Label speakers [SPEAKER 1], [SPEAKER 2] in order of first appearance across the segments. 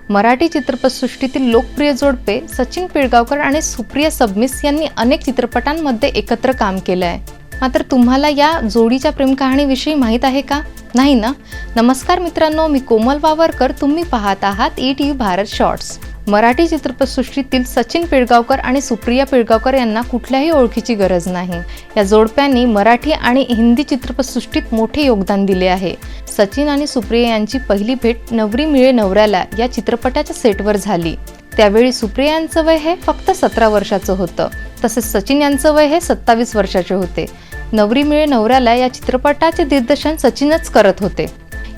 [SPEAKER 1] मराठी चित्रपटसृष्टीतील लोकप्रिय जोडपे सचिन पिळगावकर आणि सुप्रिया सबनीस यांनी अनेक चित्रपटांमध्ये एकत्र काम केलं आहे. मात्र तुम्हाला या जोडीच्या प्रेम कहाणीविषयी माहीत आहे का? नाही ना? नमस्कार मित्रांनो, मी कोमल वावरकर. तुम्ही पाहत आहात ETV भारत शॉर्ट्स. मराठी चित्रपटसृष्टीतील सचिन पिळगावकर आणि सुप्रिया पिळगावकर यांना कुठल्याही ओळखीची गरज नाही. या जोडप्यांनी मराठी आणि हिंदी चित्रपटसृष्टीत मोठे योगदान दिले आहे. सचिन आणि सुप्रिया यांची पहिली भेट नवरी मिळे नवऱ्याला या चित्रपटाच्या सेटवर झाली. त्यावेळी सुप्रिया यांचं वय हे फक्त 17 वर्षाचं होतं, तसेच सचिन यांचं वय हे 27 वर्षाचे होते. नवरी मिळे नवऱ्याला या चित्रपटाचे दिग्दर्शन सचिनच करत होते.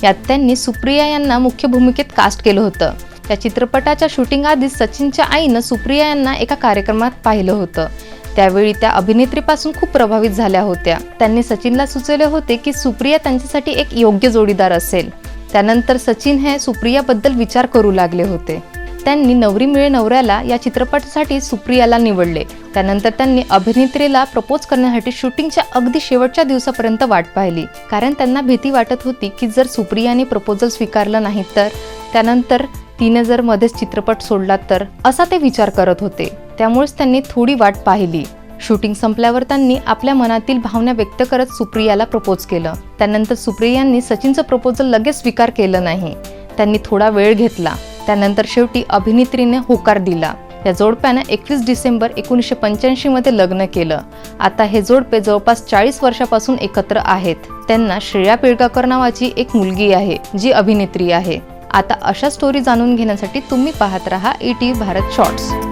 [SPEAKER 1] यात त्यांनी सुप्रिया यांना मुख्य भूमिकेत कास्ट केलं होतं. या चित्रपटाच्या शूटिंग आधी सचिनच्या आईनं सुप्रिया यांना एका कार्यक्रमात पाहिलं होतं. त्यावेळी त्या अभिनेत्रीपासून खूप प्रभावित झाल्या होत्या. त्यांनी सचिनला सुचवले होते की सुप्रिया त्यांच्यासाठी एक योग्य जोडीदार असेल. त्यानंतर सचिन हे सुप्रियाबद्दल विचार करू लागले होते. त्यांनी नवरी मिळे नवऱ्याला या चित्रपटासाठी सुप्रियाला निवडले. त्यानंतर त्यांनी अभिनेत्रीला प्रपोज करण्यासाठी शूटिंगच्या अगदी शेवटच्या दिवसापर्यंत वाट पाहिली, कारण त्यांना भीती वाटत होती की जर सुप्रियाने प्रपोजल स्वीकारलं नाही तर त्यानंतर तिने जर मध्येच चित्रपट सोडला तर, असा ते विचार करत होते. त्यामुळेच त्यांनी थोडी वाट पाहिली. शूटिंग संपल्यावर त्यांनी आपल्या मनातील भावना व्यक्त करत सुप्रियाला प्रपोज केलं. त्यानंतर सुप्रियांनी सचिनचं प्रपोजल लगेच स्वीकार केलं नाही. त्यांनी थोडा वेळ घेतला. त्यानंतर शेवटी अभिनेत्रीने होकार दिला. या जोडप्यानं 21 डिसेंबर 1985 मध्ये लग्न केलं. आता हे जोडपे जवळपास 40 वर्षापासून एकत्र आहेत. त्यांना श्रेया पिळगावकर नावाची एक मुलगी आहे, जी अभिनेत्री आहे. आता अशा स्टोरी जाणून घेण्यासाठी तुम्ही पाहत रहा ETV भारत शॉर्ट्स.